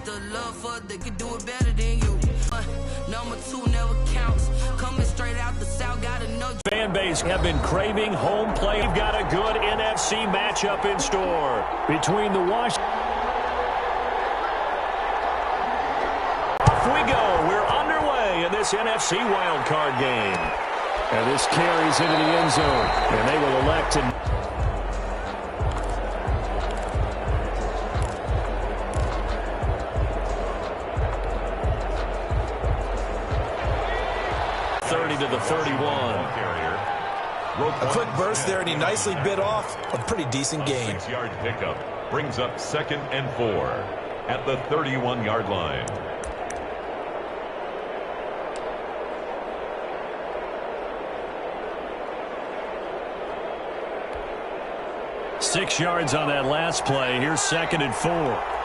Just the love for they could do it better than you. Number 2 never counts. Coming straight out the south, gotta know. Fan base have been craving home play. We've got a good NFC matchup in store between the Washington. Off we go. We're underway in this NFC wildcard game. And this carries into the end zone. And they will elect to... to the 31. A quick burst there, and he nicely bit off a pretty decent gain. 6-yard pickup brings up 2nd and 4 at the 31-yard line. Six yards on that last play. Here's 2nd and 4.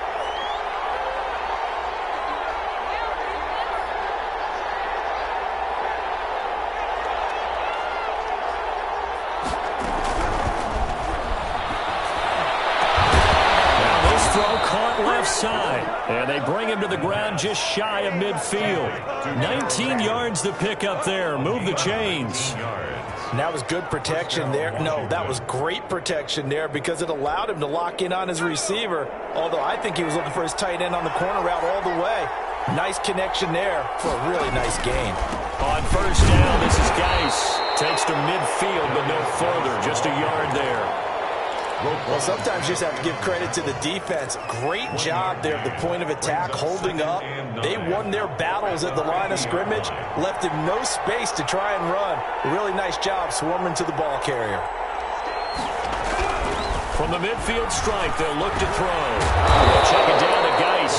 Side, and they bring him to the ground just shy of midfield. 19 yards to pick up there. Move the chains. And that was good protection there. No, that was great protection there because it allowed him to lock in on his receiver, although I think he was looking for his tight end on the corner route all the way. Nice connection there for a really nice gain. On first down, this is Geis. Takes to midfield, but no further. Just a yard there. Well, sometimes you just have to give credit to the defense. Great job there at the point of attack, holding up. They won their battles at the line of scrimmage, left him no space to try and run. A really nice job swarming to the ball carrier. From the midfield stripe, they'll look to throw. They'll check it down to Geis.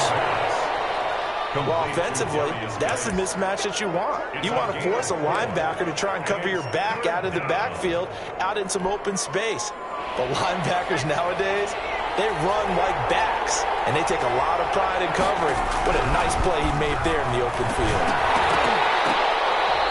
Well, offensively, that's the mismatch that you want. You want to force a linebacker to try and cover your back out of the backfield, out in some open space. But linebackers nowadays, they run like backs, and they take a lot of pride in covering. What a nice play he made there in the open field.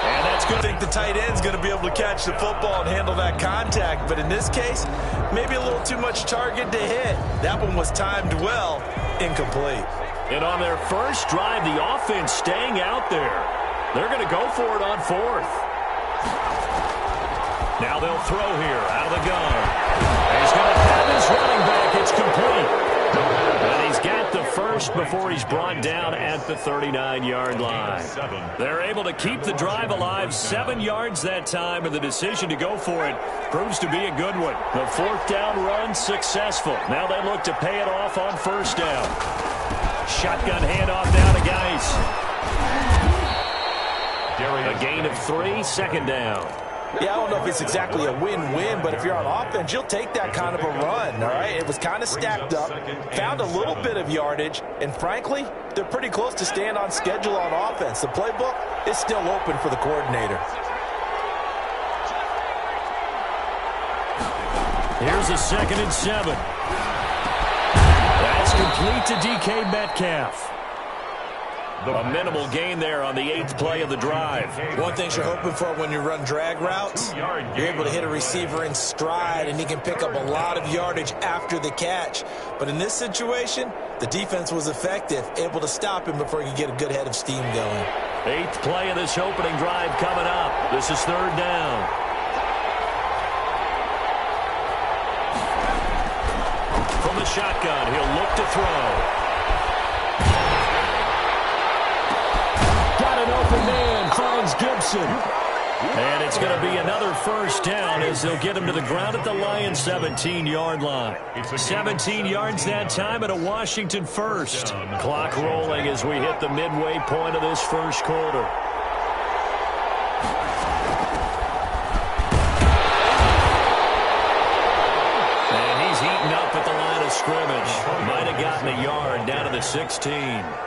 And that's good. I think the tight end's going to be able to catch the football and handle that contact. But in this case, maybe a little too much target to hit. That one was timed well, incomplete. And on their first drive, the offense staying out there. They're going to go for it on 4th. Now they'll throw here out of the gun. He's going to have his running back. It's complete. And he's got the first before he's brought down at the 39-yard line. They're able to keep the drive alive. 7 yards that time, and the decision to go for it proves to be a good one. The 4th down run successful. Now they look to pay it off on first down. Shotgun handoff down to Geis. A gain of 3, 2nd down. Yeah, I don't know if it's exactly a win-win, but if you're on offense, you'll take that kind of a run, all right? It was kind of stacked up, found a little bit of yardage, and frankly, they're pretty close to staying on schedule on offense. The playbook is still open for the coordinator. Here's a 2nd and 7. That's complete to DK Metcalf. A minimal gain there on the 8th play of the drive. One thing you're hoping for when you run drag routes, you're able to hit a receiver in stride, and he can pick up a lot of yardage after the catch. But in this situation, the defense was effective, able to stop him before he could get a good head of steam going. 8th play of this opening drive coming up. This is 3rd down. From the shotgun, he'll look to throw. Open man finds Gibson. And it's going to be another first down as they'll get him to the ground at the Lions' 17-yard line. 17 yards that time and a Washington first. Clock rolling as we hit the midway point of this first quarter. Scrimmage. Might have gotten a yard down to the 16.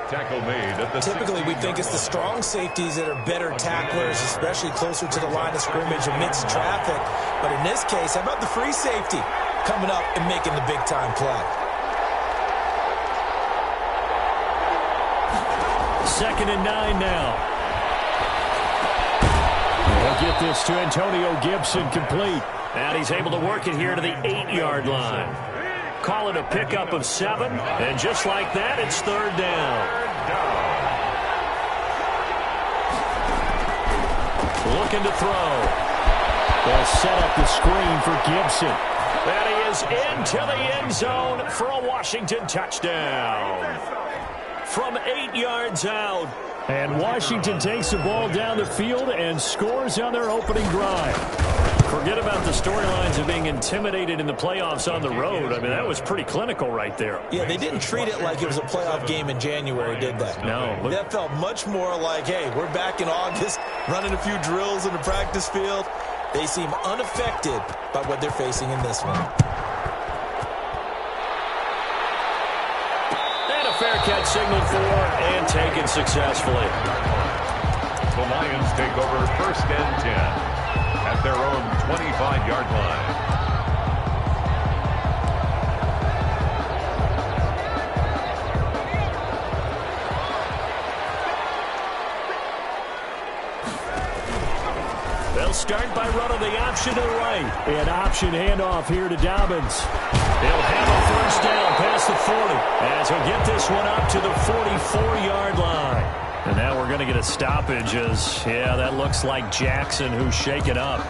Tackle made at the Typically, we think it's the strong safeties that are better tacklers, especially closer to the line of scrimmage amidst traffic. But in this case, how about the free safety coming up and making the big-time play? 2nd and 9 now. They'll get this to Antonio Gibson complete. And he's able to work it here to the 8-yard line. Call it a pickup of 7. And just like that, it's third down. Looking to throw. They'll set up the screen for Gibson. And he is into the end zone for a Washington touchdown. From 8 yards out. And Washington takes the ball down the field and scores on their opening drive. Forget about the storylines of being intimidated in the playoffs on the road. I mean, that was pretty clinical right there. Yeah, they didn't treat it like it was a playoff game in January, did they? No. That felt much more like, hey, we're back in August, running a few drills in the practice field. They seem unaffected by what they're facing in this one. And a fair catch signaled for and taken successfully. The Lions take over 1st and 10. At their own 25-yard line. They'll start by running the option to the right. An option handoff here to Dobbins. He'll have a first down past the 40 as he'll get this one up to the 44-yard line. And now we're going to get a stoppage as, yeah, that looks like Jackson who's shaken up.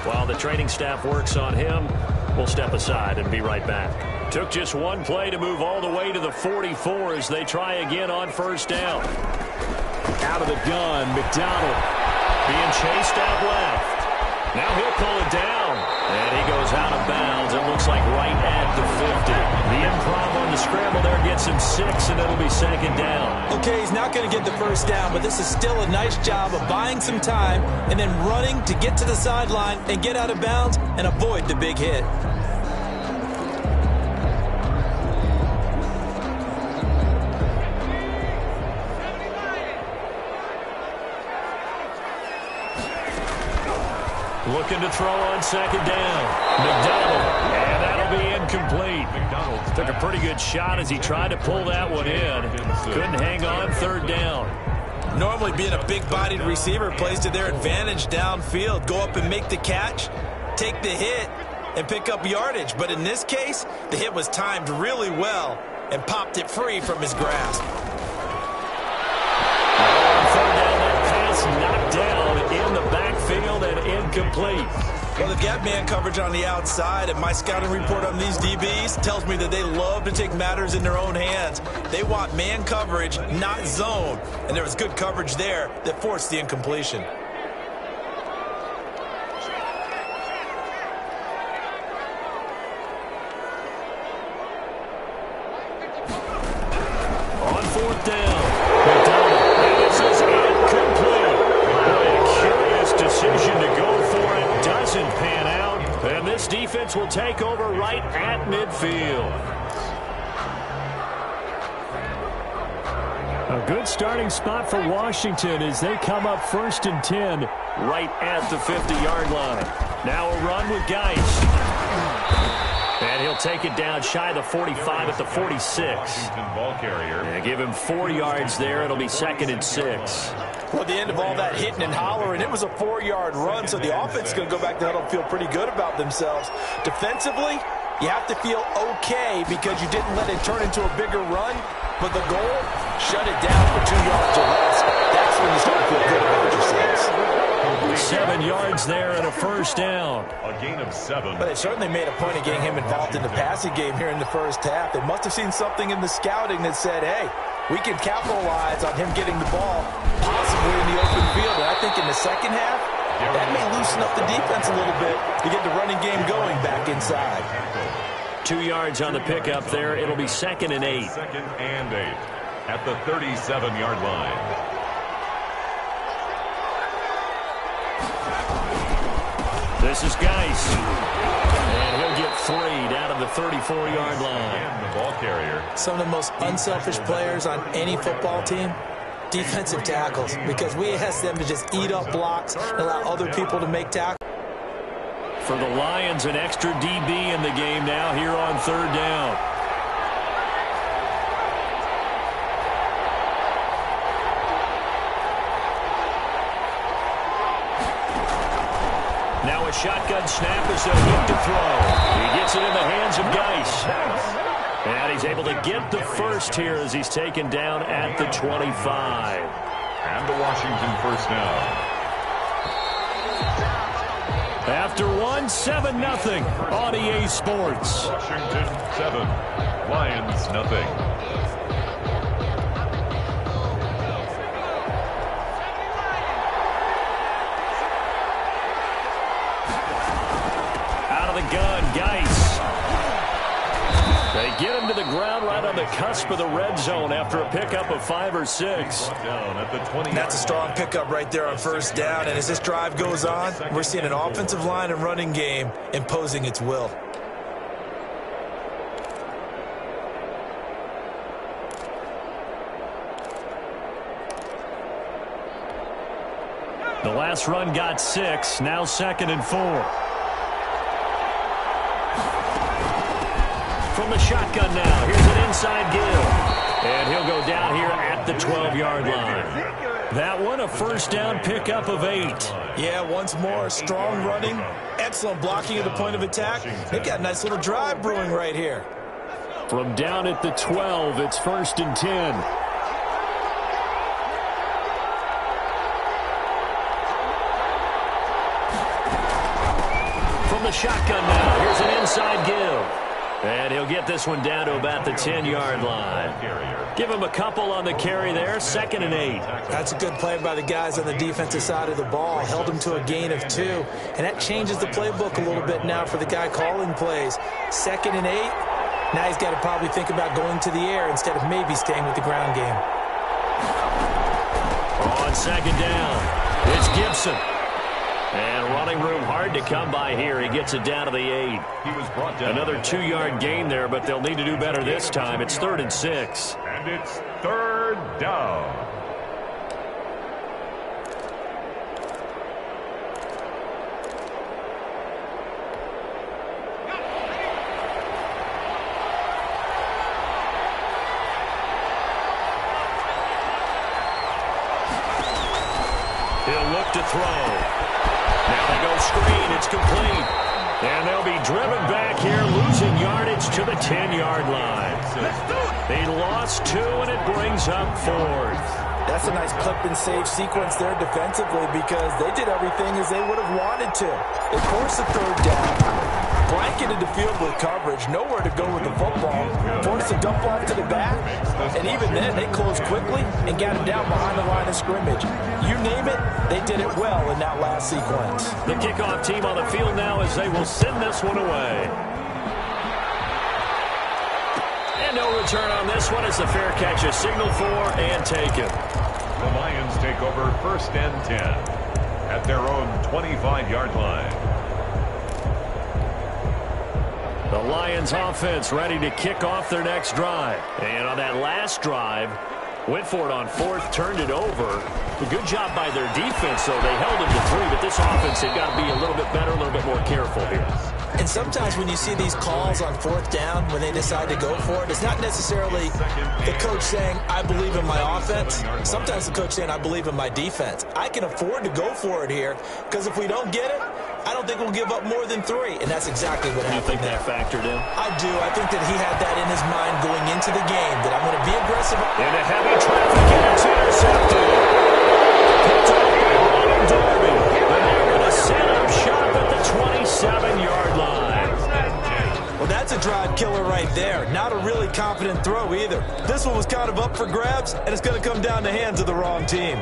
While the training staff works on him, we'll step aside and be right back. Took just one play to move all the way to the 44 as they try again on first down. Out of the gun, McDonald being chased out left. Now he'll pull it down, and he goes out of bounds. It looks like right at the 50. The improv on the scramble there gets him 6, and it'll be second down. Okay, he's not going to get the first down, but this is still a nice job of buying some time and then running to get to the sideline and get out of bounds and avoid the big hit. Looking to throw on second down. McDonald, and that'll be incomplete. Took a pretty good shot as he tried to pull that one in. Couldn't hang on third down. Normally being a big-bodied receiver plays to their advantage downfield. Go up and make the catch, take the hit, and pick up yardage. But in this case, the hit was timed really well and popped it free from his grasp. Third down, that pass knocked down in the backfield and incomplete. Well, they've got man coverage on the outside, and my scouting report on these DBs tells me that they love to take matters in their own hands. They want man coverage, not zone, and there was good coverage there that forced the incompletion. On fourth down, McDonald, and this is incomplete. Boy, a curious decision to go for it. Doesn't pan out, and this defense will take over right at midfield. A good starting spot for Washington as they come up 1st and 10 right at the 50-yard line. Now a run with Geis. And he'll take it down shy of the 45 at the 46. Ball carrier. And give him 4 yards there. It'll be 2nd and 6. Well, at the end of all that hitting and hollering, it was a 4-yard run, so the offense is going to go back to huddle and feel pretty good about themselves. Defensively, you have to feel okay because you didn't let it turn into a bigger run, but the goal, shut it down for 2 yards or less. That's when you start to feel good about yourselves. 7 yards there and a first down. A gain of 7. But they certainly made a point of getting him involved in the passing game here in the first half. They must have seen something in the scouting that said, hey, we can capitalize on him getting the ball, possibly in the open field. And I think in the second half, that may loosen up the defense a little bit to get the running game going back inside. 2 yards on the pickup there. It'll be 2nd and 8. 2nd and 8 at the 37-yard line. This is Geis. And he'll get 3 down to the 34-yard line. And the ball carrier. Some of the most unselfish players on any football team, defensive tackles, because we ask them to just eat up blocks and allow other people to make tackles. For the Lions, an extra DB in the game now here on 3rd down. Now Now a shotgun snap as they'll look to throw. He gets it in the hands of Geis. And he's able to get the first here as he's taken down at the 25. And the Washington first down. After one, 7-0 on EA Sports. Washington 7, Lions nothing. Out of the gun, Geis. They get him to the ground right on the cusp of the red zone after a pickup of 5 or 6. Down at the 20. That's a strong pickup right there on first down. And as this drive goes on, we're seeing an offensive line and running game imposing its will. The last run got 6, now 2nd and 4. From the shotgun now, here's an inside give. And he'll go down here at the 12-yard line. That one, a first down pickup of 8. Yeah, once more, strong running, excellent blocking at the point of attack. They've got a nice little drive brewing right here. From down at the 12, it's 1st and 10. From the shotgun now, here's an inside give. And he'll get this one down to about the 10-yard line. Give him a couple on the carry there, 2nd and 8. That's a good play by the guys on the defensive side of the ball. Held him to a gain of 2. And that changes the playbook a little bit now for the guy calling plays. 2nd and 8. Now he's got to probably think about going to the air instead of maybe staying with the ground game. On 2nd down, it's Gibson. And running room hard to come by here. He gets it down to the 8. He was brought down. Another 2-yard gain there, but they'll need to do better this time. It's 3rd and 6. And it's 3rd down. He'll look to throw. Now they go screen. It's complete. And they'll be driven back here, losing yardage to the 10-yard line. They lost 2, and it brings up 4th. That's a nice clip and save sequence there defensively because they did everything as they would have wanted to. They forced the 3rd down. Blanketed the field with coverage, nowhere to go with the football, forced a dump off to the back, and even then they closed quickly and got him down behind the line of scrimmage. You name it, they did it well in that last sequence. The kickoff team on the field now as they will send this one away. And no return on this one as the fair catch is signaled for and taken. The Lions take over 1st and 10 at their own 25-yard line. The Lions offense ready to kick off their next drive. And on that last drive, went for it on 4th, turned it over. A good job by their defense, though. They held him to 3, but this offense, they've got to be a little bit better, a little bit more careful here. And sometimes when you see these calls on 4th down, when they decide to go for it, it's not necessarily the coach saying, I believe in my offense. Sometimes the coach saying, I believe in my defense. I can afford to go for it here because if we don't get it, I don't think we'll give up more than 3. And that's exactly what happened. You think that factored in? I do. I think that he had that in his mind going into the game, that I'm going to be aggressive. Into heavy traffic, and it's intercepted. Picked up by Ronald Darby. And they're going to set up shop at the 27-yard line. Well, that's a drive killer right there. Not a really confident throw either. This one was kind of up for grabs, and it's going to come down the hands of the wrong team.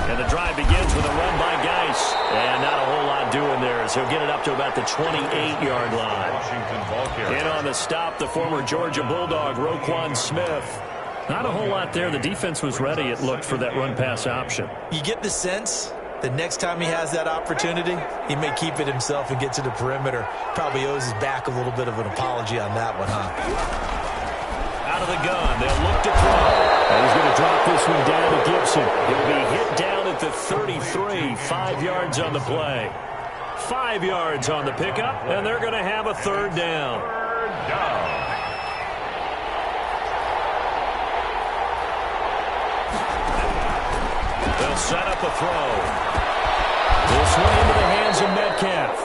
And the drive begins with a run by Geis. And not a whole lot doing there as he'll get it up to about the 28-yard line. Washington ball carrier. In on the stop, the former Georgia Bulldog, Roquan Smith. Not a whole lot there. The defense was ready, it looked, for that run-pass option. You get the sense that next time he has that opportunity, he may keep it himself and get to the perimeter. Probably owes his back a little bit of an apology on that one, huh? Out of the gun, they'll look to throw. And he's going to drop this one down to Gibson. He'll be hit down at the 33, 5 yards on the play. 5 yards on the pickup, and they're going to have a 3rd down. 3rd down. They'll set up a throw. This one into the hands of Metcalf.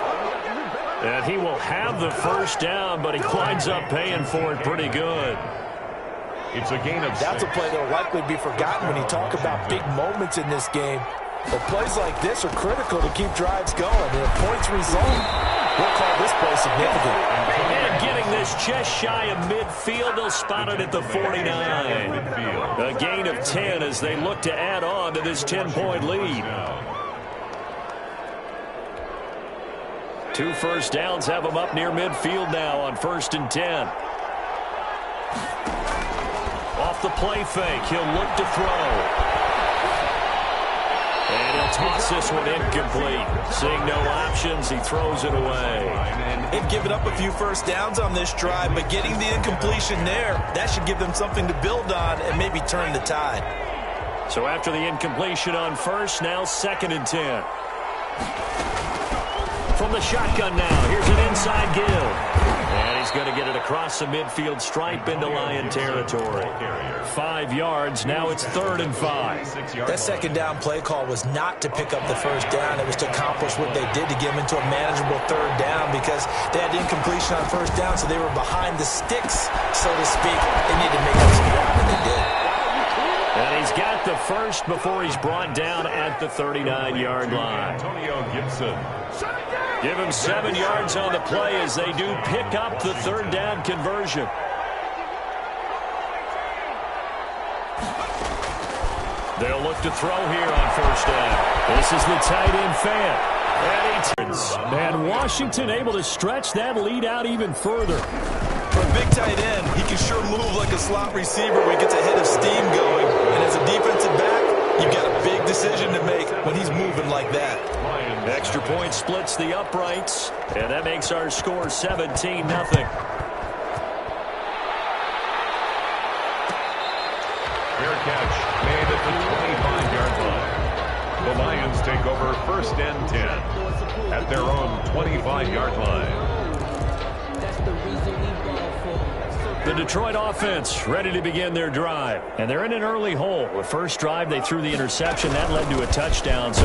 And he will have the first down, but he winds up paying for it pretty good. It's a gain of 6. That's a play that will likely be forgotten when you talk about big moments in this game. But plays like this are critical to keep drives going. And a points result, we'll call this play significant. And getting this just shy of midfield, they'll spot it at the 49. A gain of 10 as they look to add on to this 10-point lead. 2 first downs have them up near midfield now on 1st and 10. Off the play fake, he'll look to throw. And he'll toss this one incomplete. Seeing no options, he throws it away. They've given up a few first downs on this drive, but getting the incompletion there, that should give them something to build on and maybe turn the tide. So after the incompletion on first, now 2nd and 10. From the shotgun now, here's an inside give. And he's going to get it across the midfield stripe into Lion territory. 5 yards, now it's 3rd and 5. That second down play call was not to pick up the first down. It was to accomplish what they did to get them into a manageable 3rd down because they had incompletion on first down, so they were behind the sticks, so to speak. They needed to make up some ground, and they did. And he's got the first before he's brought down at the 39-yard line. Antonio Gibson. Give him 7 yards on the play as they do pick up the 3rd down conversion. They'll look to throw here on 1st down. This is the tight end fan. And Washington able to stretch that lead out even further. For a big tight end, he can sure move like a slot receiver when he gets a head of steam going. And as a defensive back, you've got a big decision to make when he's moving like that. Extra point splits the uprights, and that makes our score 17-0. Fair catch made at the 25-yard line. The Lions take over 1st and 10 at their own 25-yard line. The Detroit offense ready to begin their drive. And they're in an early hole. The first drive, they threw the interception. That led to a touchdown. So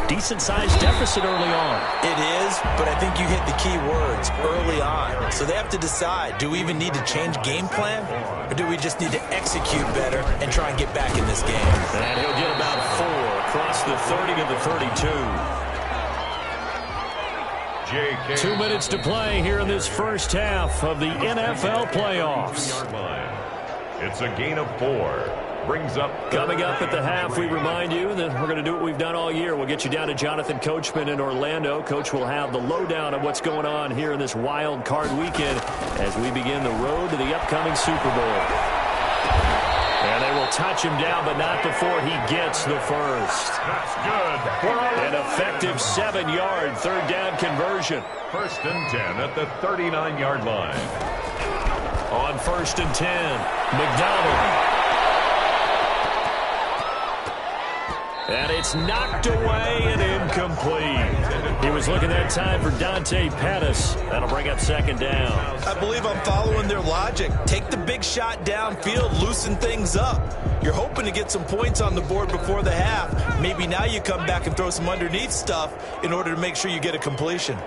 decent-sized deficit early on. It is, but I think you hit the key words, early on. So they have to decide, do we even need to change game plan? Or do we just need to execute better and try and get back in this game? And he'll get about 4 across the 30 to the 32. 2 minutes to play here in this first half of the NFL playoffs. It's a gain of 4. Brings up. Coming up at the half, we remind you that we're going to do what we've done all year. We'll get you down to Jonathan Coachman in Orlando. Coach will have the lowdown of what's going on here in this wild card weekend as we begin the road to the upcoming Super Bowl. And they will touch him down, but not before he gets the first. That's good. An effective 7-yard 3rd down conversion. 1st and 10 at the 39-yard line. On 1st and 10, McDonald. And it's knocked away and incomplete. He was looking that time for Dante Pettis. That'll bring up 2nd down. I believe I'm following their logic. Take the big shot downfield, loosen things up. You're hoping to get some points on the board before the half. Maybe now you come back and throw some underneath stuff in order to make sure you get a completion.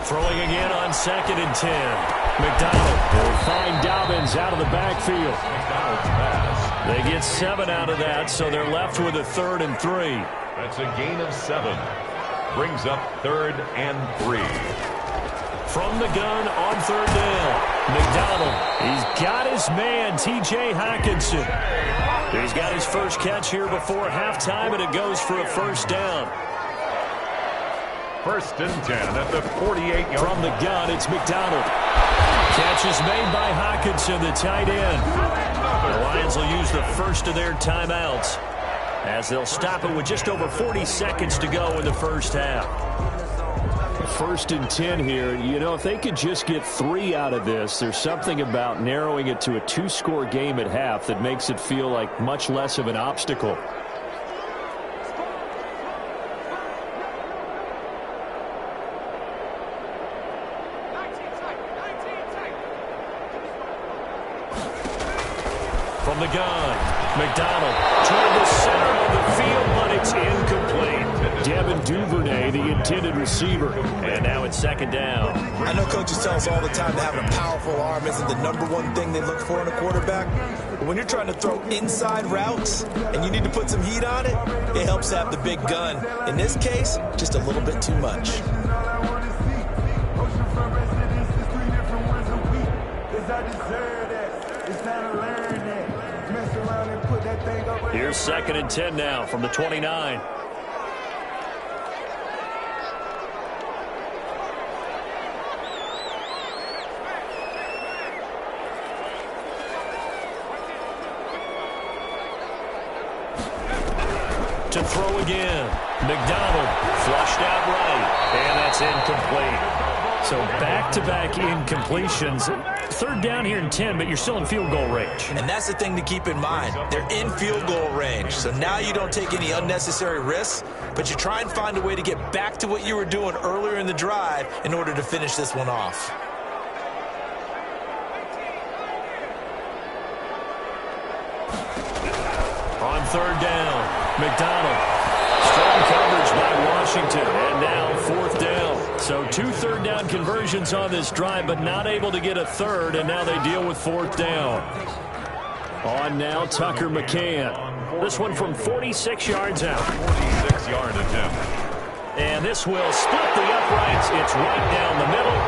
Throwing again on 2nd and 10. McDonald will find Dobbins out of the backfield. McDonald's pass. They get 7 out of that, so they're left with a 3rd and 3. That's a gain of 7. Brings up 3rd and 3. From the gun on 3rd down. McDonald, he's got his man, T.J. Hockenson. He's got his first catch here before halftime, and it goes for a 1st down. 1st and 10 at the 48-yard. From the gun, it's McDonald. Catch is made by Hockenson, the tight end. The Lions will use the first of their timeouts as they'll stop it with just over 40 seconds to go in the first half. 1st and 10 here. You know, if they could just get 3 out of this, there's something about narrowing it to a 2-score game at half that makes it feel like much less of an obstacle. from the gun. McDonald toward the center of the field, but it's incomplete. Devin Duvernay, the intended receiver. And now it's second down. I know coaches tell us all the time that having a powerful arm isn't the #1 thing they look for in a quarterback. But when you're trying to throw inside routes and you need to put some heat on it, it helps to have the big gun. In this case, just a little bit too much. Here's 2nd and 10 now from the 29. To throw again. McDonald flushed out right, and that's incomplete. So back-to-back incompletions. 3rd down here and 10, but you're still in field goal range. And that's the thing to keep in mind. They're in field goal range. So now you don't take any unnecessary risks, but you try and find a way to get back to what you were doing earlier in the drive in order to finish this one off. On 3rd down, McDonald. Strong coverage by Washington, and now 4th down. So 2 3rd-down conversions on this drive, but not able to get a 3rd, and now they deal with 4th down. On now, Tucker McCann. This one from 46 yards out. 46-yard attempt. And this will split the uprights. It's right down the middle,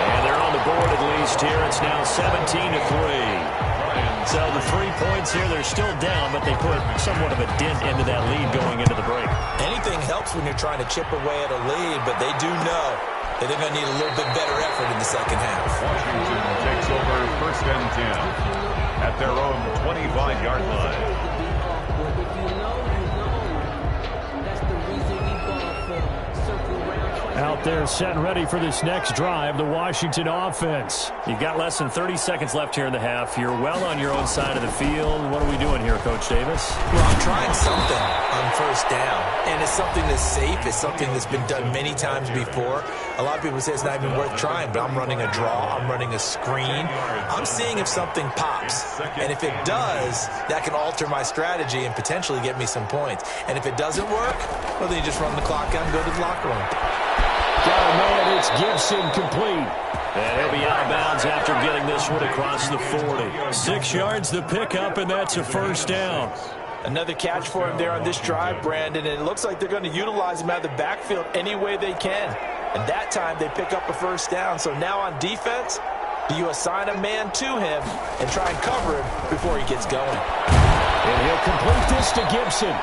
and they're on the board at least here. It's now 17-3. So the 3 points here, they're still down, but they put somewhat of a dent into that lead going into the break. Anything helps when you're trying to chip away at a lead, but they do know that they're going to need a little bit better effort in the second half. Washington takes over 1st and 10 at their own 25-yard line. Out there set and ready for this next drive, the Washington offense. You've got less than 30 seconds left here in the half. You're well on your own side of the field. What are we doing here, Coach Davis? Well, I'm trying something on 1st down, and it's something that's safe. It's something that's been done many times before. A lot of people say it's not even worth trying, but I'm running a draw. I'm running a screen. I'm seeing if something pops, and if it does, that can alter my strategy and potentially get me some points. And if it doesn't work, well, then you just run the clock out and go to the locker room. Got a man, it's Gibson complete. And he'll be out of bounds after getting this one across the 40. 6 yards the pickup, and that's a 1st down. Another catch for him there on this drive, Brandon, and it looks like they're going to utilize him out of the backfield any way they can. And that time they pick up a 1st down. So now on defense, do you assign a man to him and try and cover him before he gets going? And he'll complete this to Gibson.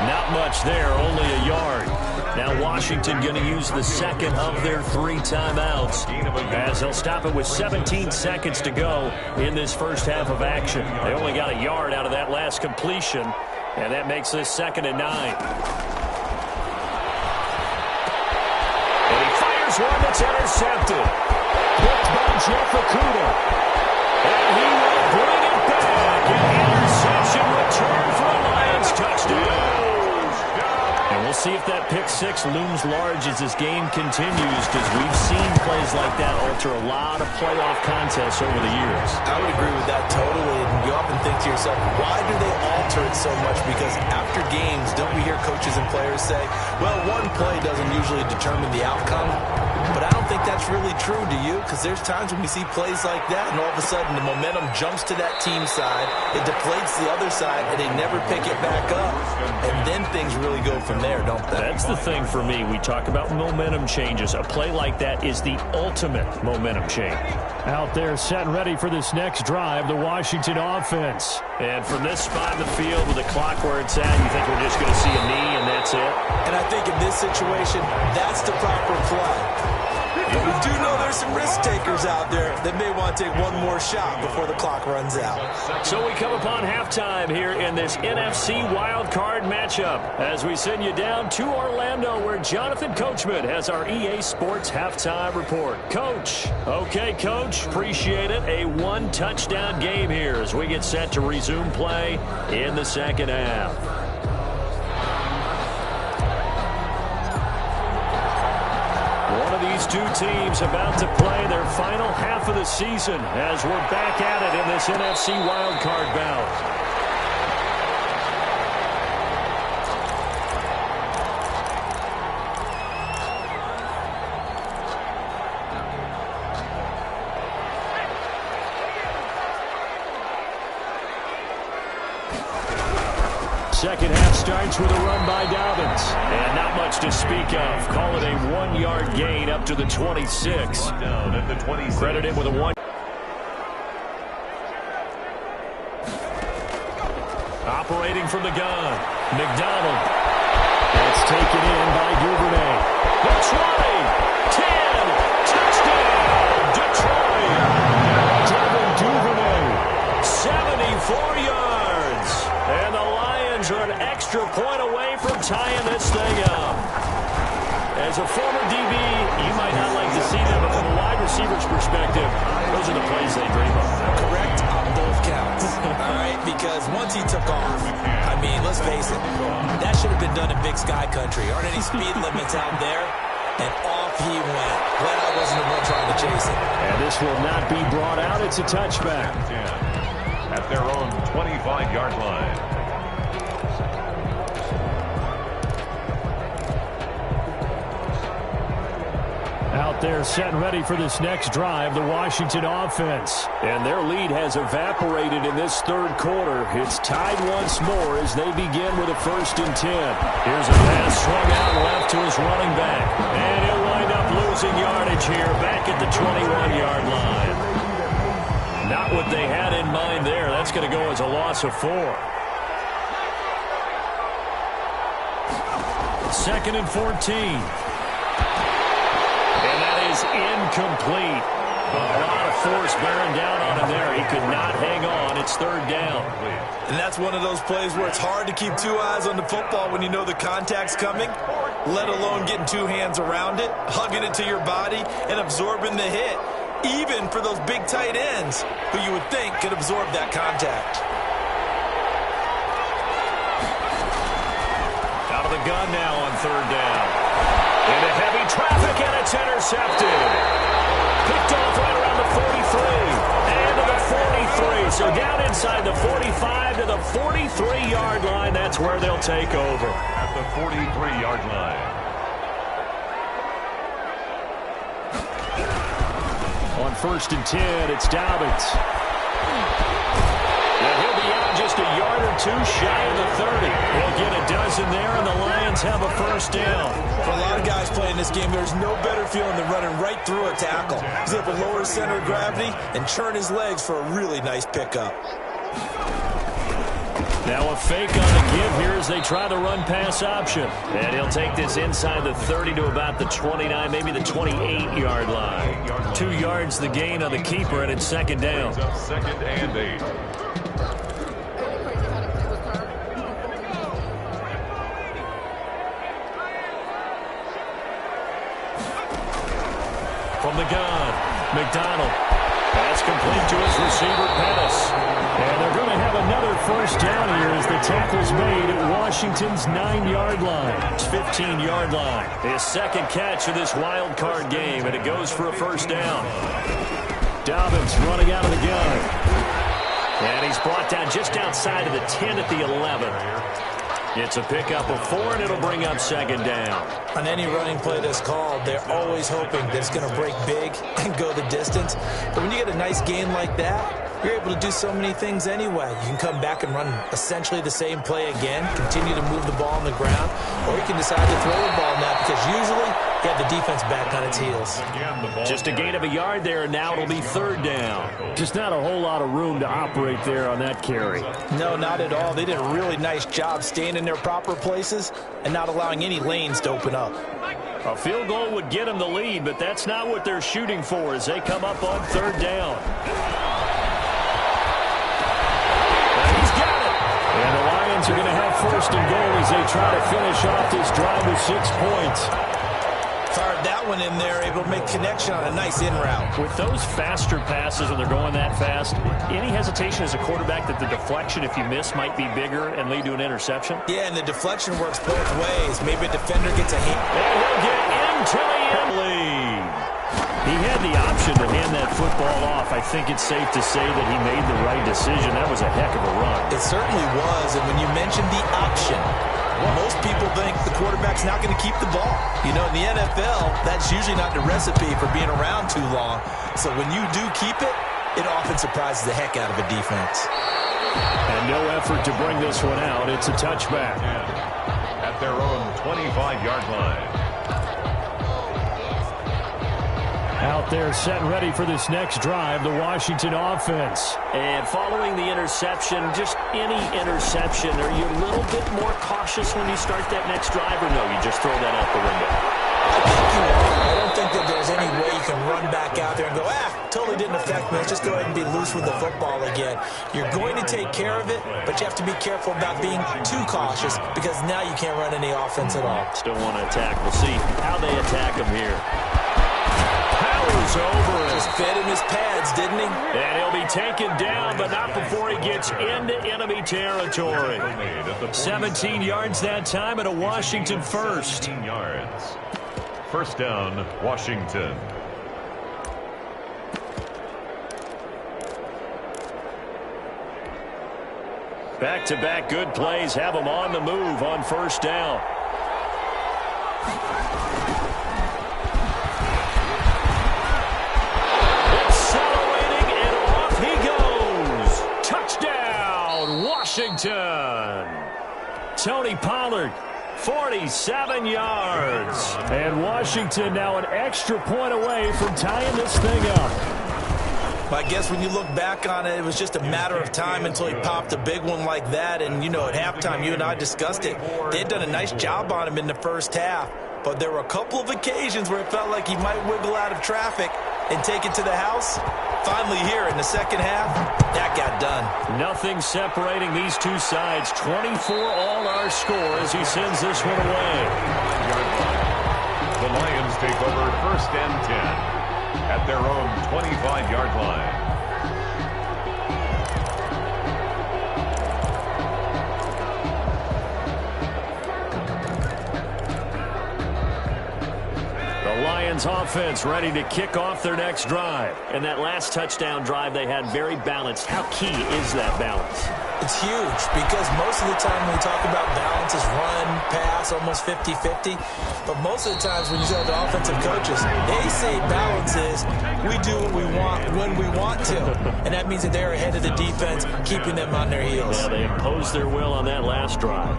Not much there, only a yard. Now Washington going to use the 2nd of their 3 timeouts as they'll stop it with 17 seconds to go in this first half of action. They only got a yard out of that last completion, and that makes this 2nd and 9. And he fires one that's intercepted. Picked by Jeff Okuda. And he will bring it back. An interception return for a Lions touchdown. And we'll see if that pick 6 looms large as this game continues, because we've seen plays like that alter a lot of playoff contests over the years. I would agree with that totally. And you often think to yourself, why do they alter it so much? Because after games, don't we hear coaches and players say, well, one play doesn't usually determine the outcome? But I don't think that's really true, do you? Because there's times when we see plays like that, and all of a sudden the momentum jumps to that team side, it deflates the other side, and they never pick it back up. And then things really go from there, don't they? That's the thing for me. We talk about momentum changes. A play like that is the ultimate momentum change. Out there set and ready for this next drive, the Washington offense. And from this spot in the field with the clock where it's at, you think we're just going to see a knee and that's it? And I think in this situation, that's the proper play. But we do know there's some risk takers out there that may want to take one more shot before the clock runs out. So we come upon halftime here in this NFC wildcard matchup as we send you down to Orlando, where Jonathan Coachman has our EA Sports halftime report. Coach. Okay, Coach. Appreciate it. A 1-touchdown game here as we get set to resume play in the second half. One of these two teams about to play their final half half of the season as we're back at it in this NFC wildcard bout. Second half starts with a run by Dobbins. And not much to speak of. Call it a 1-yard gain up to the 26. Down at the 26. Credit him with a 1. Operating from the gun. McDonald. That's taken in by Duvernay. That's right. 10. Touchdown. Detroit. Devin Duvernay. 74 yards. And the Lions are an extra point away from tying this thing up. As a former DB, you might not like to see them, but from a wide receiver's perspective, those are the plays they dream of. Correct on both counts. All right, because once he took off, I mean, let's face it, that should have been done in Big Sky Country. Aren't any speed limits out there? And off he went. Glad I wasn't the one trying to chase it. And this will not be brought out. It's a touchback. At their own 25-yard line. Out there set and ready for this next drive, the Washington offense. And their lead has evaporated in this third quarter. It's tied once more as they begin with a 1st and 10. Here's a pass swung out left to his running back. And he'll wind up losing yardage here back at the 21-yard line. Not what they had in mind there. That's going to go as a loss of 4. 2nd and 14. And that is incomplete. A lot of force bearing down on him there. He could not hang on. It's 3rd down. And that's one of those plays where it's hard to keep 2 eyes on the football when you know the contact's coming, let alone getting 2 hands around it, hugging it to your body, and absorbing the hit, even for those big tight ends who you would think could absorb that contact. Out of the gun now on 3rd down. Into heavy traffic, and it's intercepted. Picked off right around the 43. And to the 43. So down inside the 45 to the 43-yard line. That's where they'll take over. At the 43-yard line. On 1st and 10, it's Dobbins. And he'll be out just a yard or 2 shy of the 30. He'll get a dozen there, and the Lions have a 1st down. For a lot of guys playing this game, there's no better feeling than running right through a tackle. He's able to lower his center of gravity and churn his legs for a really nice pickup. Now a fake on the give here as they try the run-pass option. And he'll take this inside the 30 to about the 29, maybe the 28-yard line. 2 yards the gain on the keeper, and it's 2nd down. 2nd and 8. From the gun, McDonald. Pass complete to his receiver, Pettis. And they're going to have another 1st down here as the tackle's made at Washington's 9-yard line. 15-yard line. His 2nd catch of this wild card game, and it goes for a 1st down. Dobbins running out of the gun. And he's brought down just outside of the 10 at the 11. It's a pickup of 4, and it'll bring up 2nd down. On any running play that's called, they're always hoping that it's going to break big and go the distance. But when you get a nice gain like that, you're able to do so many things anyway. You can come back and run essentially the same play again, continue to move the ball on the ground, or you can decide to throw the ball now because usually you have the defense back on its heels. Just a gain of a yard there, and now it'll be 3rd down. Just not a whole lot of room to operate there on that carry. No, not at all. They did a really nice job staying in their proper places and not allowing any lanes to open up. A field goal would get them the lead, but that's not what they're shooting for as they come up on 3rd down. And the Lions are going to have 1st and goal as they try to finish off this drive with 6 points. Fired that one in there, able to make connection on a nice in route. With those faster passes when they're going that fast, any hesitation as a quarterback that the deflection, if you miss, might be bigger and lead to an interception? Yeah, and the deflection works both ways. Maybe a defender gets a hand. And he'll get into the end lead. He had the option to hit hand that football off, I think it's safe to say that he made the right decision. That was a heck of a run. It certainly was, and when you mentioned the option, most people think the quarterback's not going to keep the ball. You know, in the NFL, that's usually not the recipe for being around too long. So when you do keep it, it often surprises the heck out of a defense. And no effort to bring this one out. It's a touchback. At their own 25-yard line. Out there set and ready for this next drive, the Washington offense. And following the interception, just any interception, are you a little bit more cautious when you start that next drive, or no, you just throw that out the window? I think you are. I don't think that there's any way you can run back out there and go, totally didn't affect me. Let's just go ahead and be loose with the football again. You're going to take care of it, but you have to be careful about being too cautious because now you can't run any offense at all. Still want to attack. We'll see how they attack him here. Powers over it. Just fed him his pads, didn't he? And he'll be taken down, but not before he gets into enemy territory. 17 yards that time and a Washington first. 17 yards. First down, Washington. Back-to-back good plays have them on the move on first down. Accelerating, and off he goes. Touchdown, Washington. Tony Pollard, 47 yards. And Washington now an extra point away from tying this thing up. I guess when you look back on it, it was just a matter of time until he popped a big one like that. And, you know, at halftime, you and I discussed it. They had done a nice job on him in the first half. But there were a couple of occasions where it felt like he might wiggle out of traffic and take it to the house. Finally here in the second half, that got done. Nothing separating these two sides. 24 all our score as he sends this one away. The Lions take over first and 10 at their own 25-yard line. The Lions offense ready to kick off their next drive. And that last touchdown drive they had very balanced. How key is that balance? It's huge because most of the time when we talk about balance is run, pass, almost 50-50. But most of the times when you talk to offensive coaches, they say balance is we do what we want when we want to. And that means that they're ahead of the defense, keeping them on their heels. Yeah, they imposed their will on that last drive.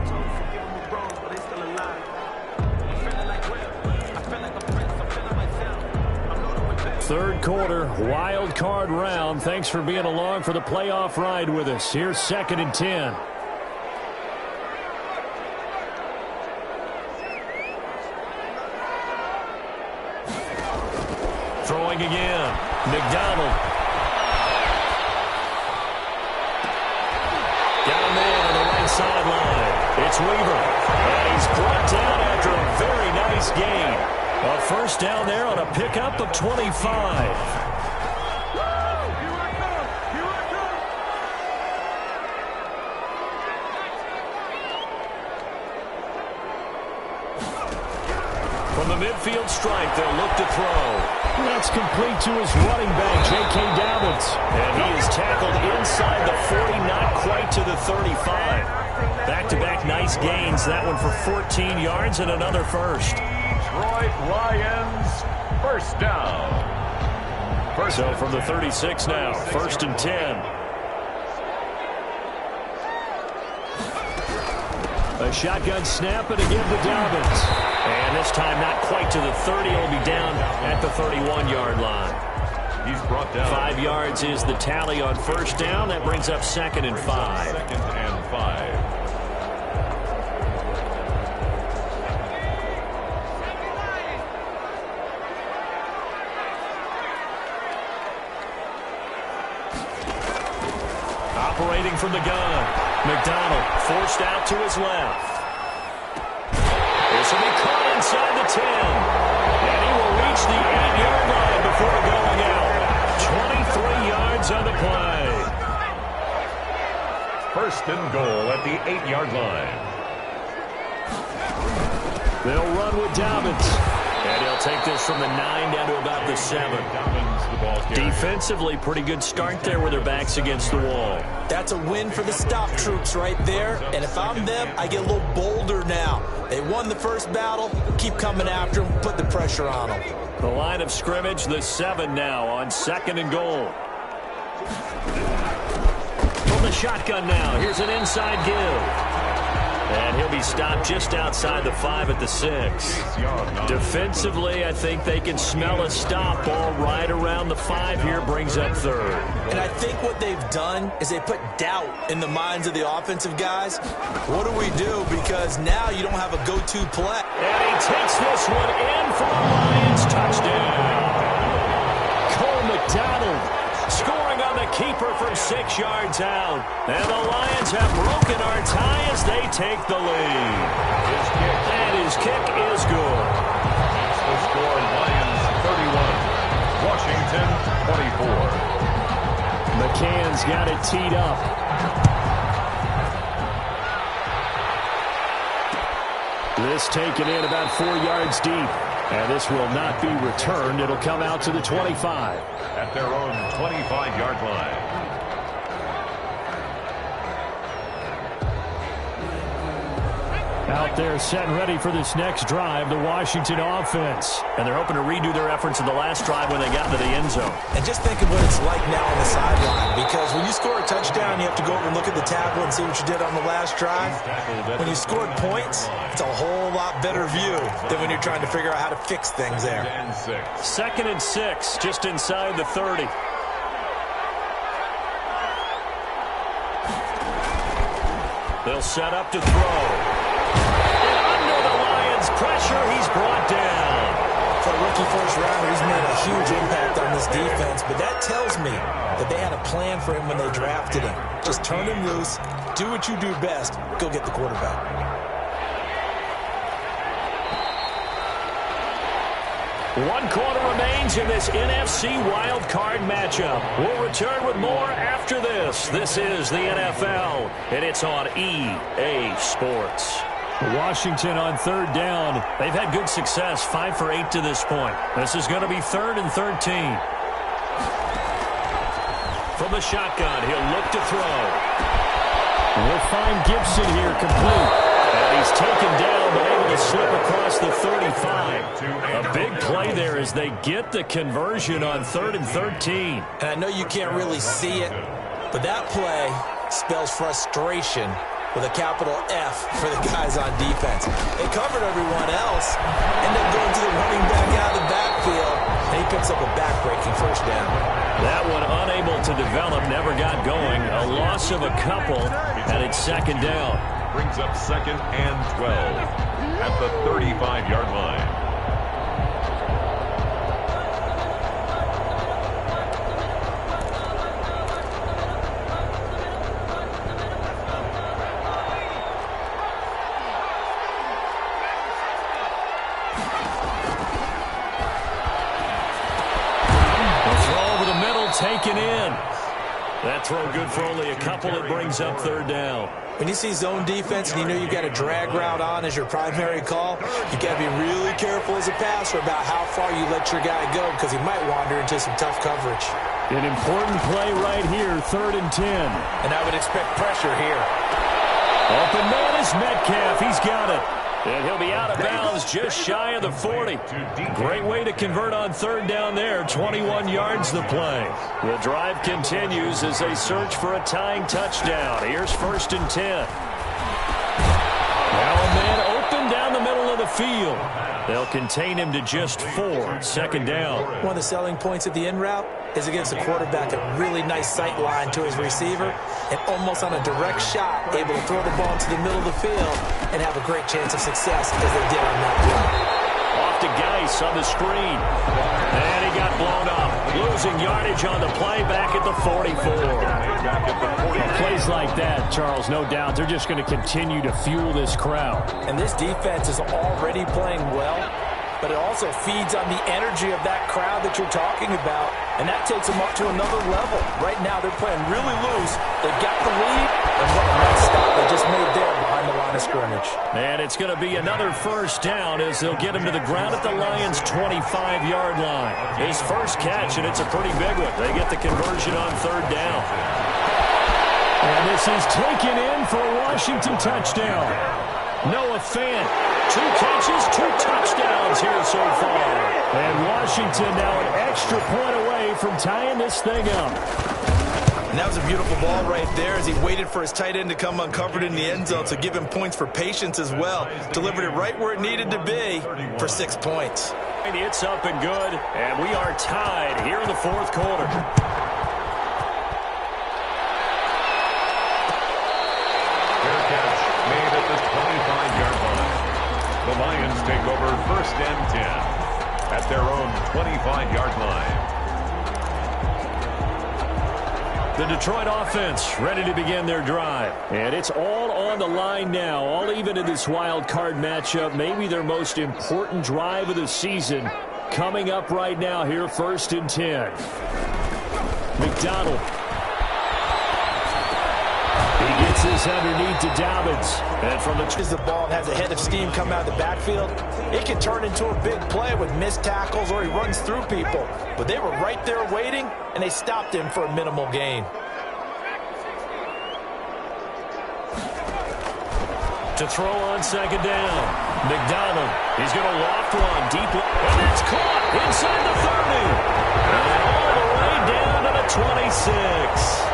Third quarter, wild card round. Thanks for being along for the playoff ride with us. Here's 2nd and 10. Throwing again. McDonald. Got a man on the right sideline. It's Weaver. And he's brought down after a very nice gain. A first down there on a pickup of 25. From the midfield stripe, they'll look to throw. That's complete to his running back, J.K. Dobbins. And he is tackled inside the 40, not quite to the 35. Back-to-back nice gains. That one for 14 yards and another first. Detroit Lions, first down. So from the 36 now, 1st and 10. A shotgun snap and again to Dobbins. And this time not quite to the 30. He'll be down at the 31-yard line. He's brought down. 5 yards is the tally on first down. That brings up 2nd and 5. 2nd and 5. Operating from the gun. McDonald forced out to his left. This will be caught inside the 10. And he will reach the 8-yard line before going out. 23 yards on the play. First and goal at the 8-yard line. They'll run with Dobbins. And he'll take this from the 9 down to about the 7. Defensively, pretty good start there with their backs against the wall. That's a win for the stop troops right there. And if I'm them, I get a little bolder now. They won the first battle. Keep coming after them. Put the pressure on them. The line of scrimmage, the 7 now on 2nd and goal. From the shotgun now, here's an inside give. And he'll be stopped just outside the 5 at the 6. Defensively, I think they can smell a stop ball right around the 5 here, brings up 3rd. And I think what they've done is they put doubt in the minds of the offensive guys. What do we do? Because now you don't have a go-to play. And he takes this one in for the Lions touchdown. Cole McDonald scoring on the keeper from 6 yards out. And the Lions have broken our tie as they take the lead. And his kick is good. The score, Lions 31, Washington 24. McCann's got it teed up. This taken in about 4 yards deep. And this will not be returned. It'll come out to the 25. At their own 25-yard line. Out there set and ready for this next drive, the Washington offense. And they're hoping to redo their efforts in the last drive when they got into the end zone. And just think of what it's like now on the sideline. Because when you score a touchdown, you have to go over and look at the tackle and see what you did on the last drive. When you scored points, it's a whole lot better view than when you're trying to figure out how to fix things there. 2nd and 6, just inside the 30. They'll set up to throw. Pressure, he's brought down. For a rookie first rounder, he's made a huge impact on this defense, but that tells me that they had a plan for him when they drafted him. Just turn him loose, do what you do best, go get the quarterback. One quarter remains in this NFC wild card matchup. We'll return with more after this. This is the NFL, and it's on EA Sports. Washington on 3rd down. They've had good success, 5 for 8 to this point. This is going to be 3rd and 13. From the shotgun, he'll look to throw. We'll find Gibson here complete. And he's taken down, but able to slip across the 35. A big play there as they get the conversion on 3rd and 13. And I know you can't really see it, but that play spells frustration with a capital F for the guys on defense. They covered everyone else, end up going to the running back out of the backfield, and he picks up a back-breaking first down. That one unable to develop, never got going. A loss of a couple, and it's 2nd down. Brings up 2nd and 12 at the 35-yard line. Taken in. That throw good for only a couple. It brings up 3rd down. When you see zone defense and you know you've got a drag route on as your primary call, you got to be really careful as a passer about how far you let your guy go because he might wander into some tough coverage. An important play right here, 3rd and 10. And I would expect pressure here. Open man is Metcalf. He's got it. And he'll be out of bounds just shy of the 40. Great way to convert on 3rd down there. 21 yards the play. The drive continues as they search for a tying touchdown. Here's 1st and 10. Now a man open down the middle of the field. They'll contain him to just 4. 2nd down. One of the selling points of the in route is against a quarterback, a really nice sight line to his receiver, and almost on a direct shot, able to throw the ball to the middle of the field and have a great chance of success as they did on that play. Off to Geis on the screen. And he got blown up. Losing yardage on the play back at the 44. Plays like that, Charles, no doubt, they're just going to continue to fuel this crowd. And this defense is already playing well, but it also feeds on the energy of that crowd that you're talking about. and that takes them up to another level. Right now, they're playing really loose. They've got the lead, and what a nice stop they just made there behind the line of scrimmage. And it's going to be another first down as they'll get him to the ground at the Lions' 25-yard line. His first catch, and it's a pretty big one. They get the conversion on third down. And this is taken in for a Washington touchdown. Noah Fant, 2 catches, 2 touchdowns here so far. And Washington now an extra point away from tying this thing up. And that was a beautiful ball right there as he waited for his tight end to come uncovered in the end zone to give him points for patience as well. Delivered it right where it needed to be for 6 points. It's up and good, and we are tied here in the fourth quarter. Made at the 25-yard line. The Lions take over first and 10 at their own 25-yard line. The Detroit offense ready to begin their drive. And it's all on the line now, all even in this wild card matchup. Maybe their most important drive of the season coming up right now here, first and 10. McDonald. He gets this underneath to Dobbins. And from the ball and has a head of steam come out of the backfield, it can turn into a big play with missed tackles or he runs through people. But they were right there waiting, and they stopped him for a minimal gain. To throw on second down. McDonald. He's going to loft one deep. And that's caught inside the 30. And all the way down to the 26.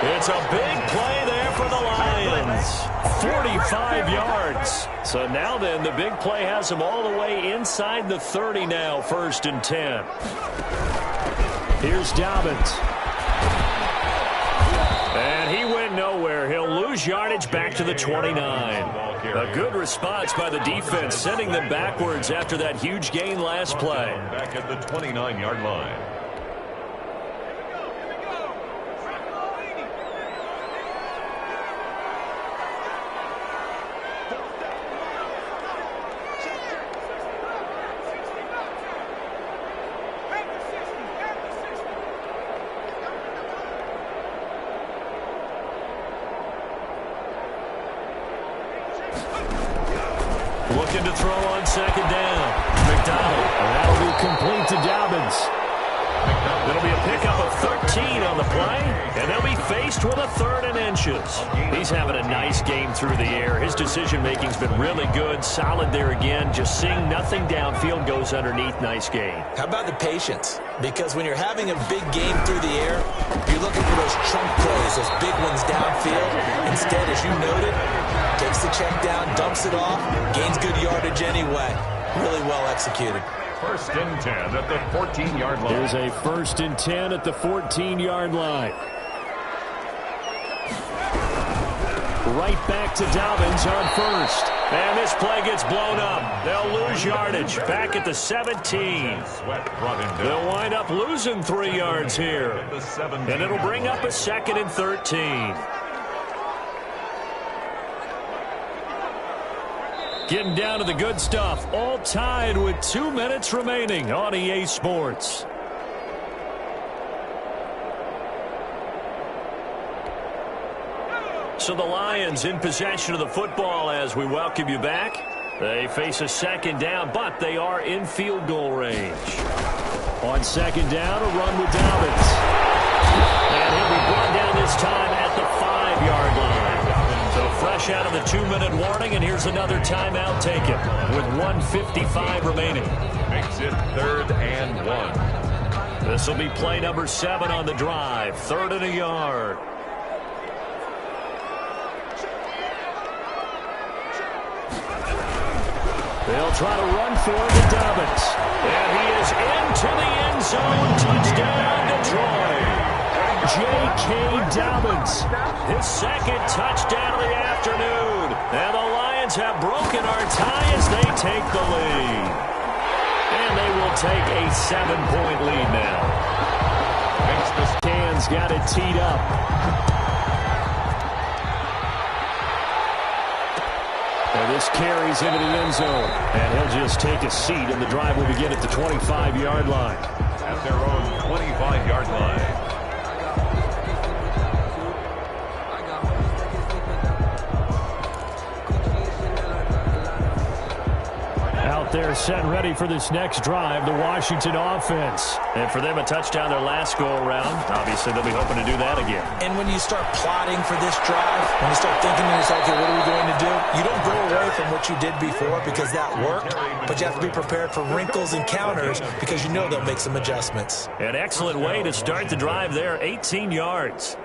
It's a big play there for the Lions. 45 yards. So now then, the big play has them all the way inside the 30 now, first and 10. Here's Dobbins. And he went nowhere. He'll lose yardage back to the 29. A good response by the defense, sending them backwards after that huge gain last play. Back at the 29-yard line. Looking to throw on second down. McDonald. That'll be complete to Dobbins. It'll be a pickup of 13 on the play, and they'll be faced with a 3rd and inches. He's having a nice game through the air. His decision-making's been really good. Solid there again. Just seeing nothing downfield, goes underneath. Nice game. How about the patience? Because when you're having a big game through the air, you're looking for those chunk plays, those big ones downfield. Instead, as you noted, takes the check down, dumps it off, gains good yardage anyway. Really well executed. First and 10 at the 14-yard line. Here's a first and 10 at the 14-yard line. Right back to Dobbins on first. And this play gets blown up. They'll lose yardage back at the 17. They'll wind up losing 3 yards here. And it'll bring up a 2nd and 13. Getting down to the good stuff. All tied with 2 minutes remaining on EA Sports. So the Lions in possession of the football as we welcome you back. They face a second down, but they are in field goal range. On second down, a run with Dobbins. And he'll be brought down this time at the 5-yard line. So fresh out of the 2-minute warning, and here's another timeout taken with 1:55 remaining. Makes it 3rd and 1. This will be play number 7 on the drive. 3rd and a yard. They'll try to run for it to Dobbins. And he is into the end zone. Touchdown, Detroit. J.K. Dobbins, his 2nd touchdown of the afternoon. And the Lions have broken our tie as they take the lead. And they will take a 7-point lead now. Can's got it teed up. And this carries into the end zone. And he'll just take a seat, and the drive will begin at the 25-yard line. at their own 25-yard line. Out there set ready for this next drive, the Washington offense. And for them, a touchdown their last go-around. Obviously, they'll be hoping to do that again. And when you start plotting for this drive, when you start thinking to yourself, okay, what are we going to do? You don't go away from what you did before because that worked, but you have to be prepared for wrinkles and counters because you know they'll make some adjustments. An excellent way to start the drive there, 18 yards.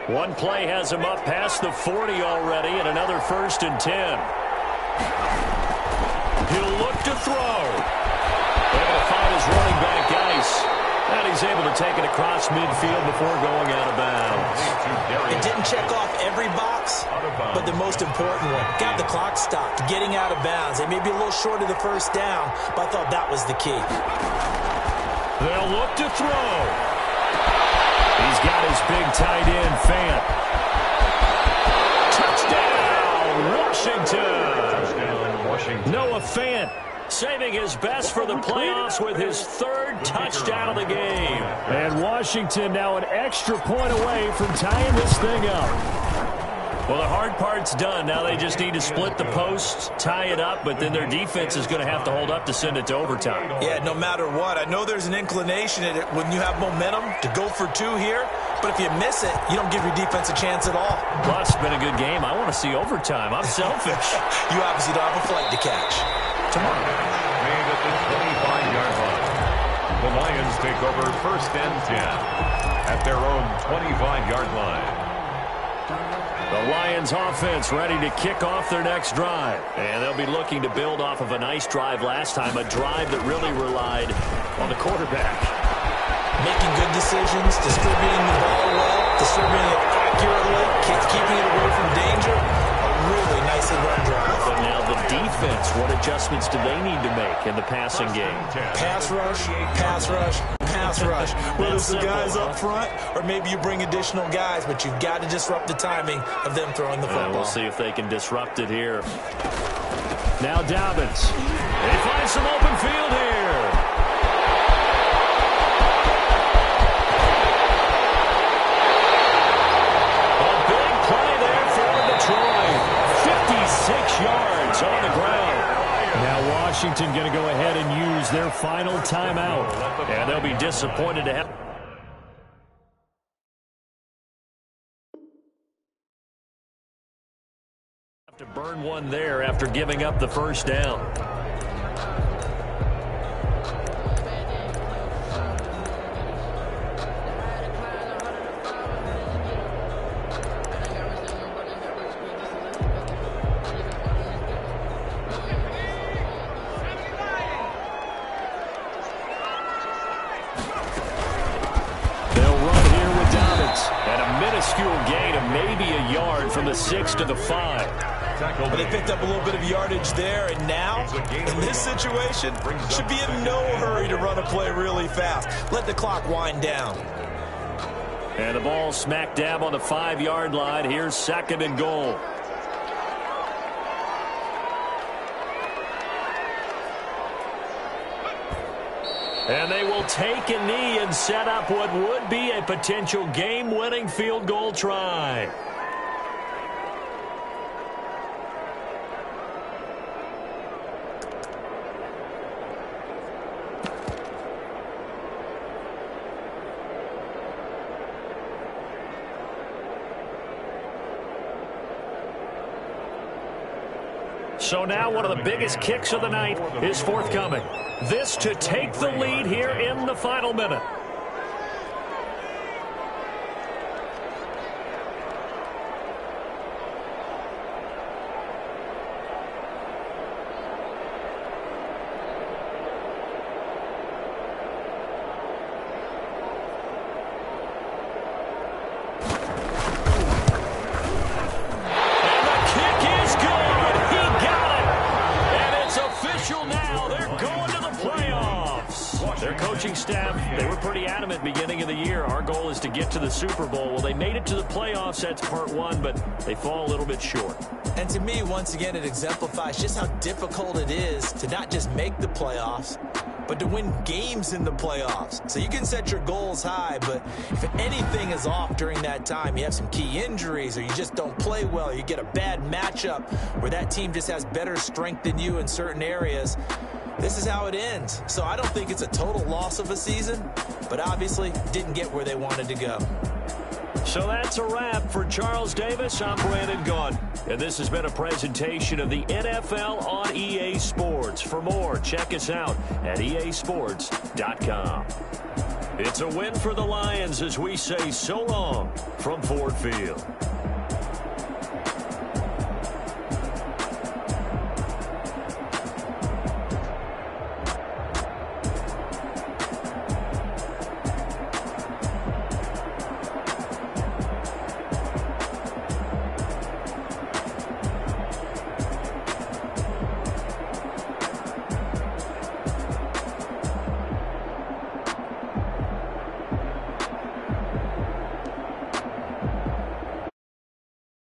One play has him up past the 40 already, and another 1st and 10. He'll look to throw. Able to find his running back, Geis. And he's able to take it across midfield before going out of bounds. It didn't check off every box, but the most important one. Got the clock stopped, getting out of bounds. They may be a little short of the 1st down, but I thought that was the key. They'll look to throw. He's got his big tight end, Fant. Touchdown, Washington. Noah Fant saving his best for the playoffs with his 3rd touchdown of the game. And Washington now an extra point away from tying this thing up. Well, the hard part's done. Now they just need to split the posts, tie it up, but then their defense is going to have to hold up to send it to overtime. Yeah, no matter what. I know there's an inclination in it when you have momentum to go for 2 here, but if you miss it, you don't give your defense a chance at all. Plus, it's been a good game. I want to see overtime. I'm selfish. You obviously don't have a flight to catch. Tomorrow, made at the 25-yard line. The Lions take over 1st and 10 at their own 25-yard line. The Lions offense ready to kick off their next drive. And they'll be looking to build off of a nice drive last time, a drive that really relied on the quarterback. Making good decisions, distributing the ball well, distributing it accurately, keeping it away from danger. A really nicely run drive. But now the defense, what adjustments do they need to make in the passing game? Pass rush, pass rush, pass rush. Whether it's the guys up front or maybe you bring additional guys, but you've got to disrupt the timing of them throwing the football. We'll see if they can disrupt it here. Now Dobbins. They find some open field here. A big play there for Detroit. 56 yards on the ground. Now Washington going to go ahead and use their final timeout. And they'll be disappointed to have to burn one there after giving up the 1st down. Gain of maybe a yard from the 6 to the 5. But they picked up a little bit of yardage there, and now, in this situation, should be in no hurry to run a play really fast. Let the clock wind down. And the ball smack dab on the 5-yard line. Here's 2nd and goal. And they will take a knee and set up what would be a potential game-winning field goal try. So now one of the biggest kicks of the night is forthcoming. This to take the lead here in the final minute. Their coaching staff, they were pretty adamant beginning of the year. Our goal is to get to the Super Bowl. Well, they made it to the playoffs. That's part one, but they fall a little bit short. And to me, once again, it exemplifies just how difficult it is to not just make the playoffs, but to win games in the playoffs. So you can set your goals high, but if anything is off during that time, you have some key injuries or you just don't play well, you get a bad matchup where that team just has better strength than you in certain areas, this is how it ends. So I don't think it's a total loss of a season, but obviously didn't get where they wanted to go. So that's a wrap for Charles Davis. I'm Brandon Gaudin, and this has been a presentation of the NFL on EA Sports. For more, check us out at easports.com. It's a win for the Lions as we say so long from Ford Field.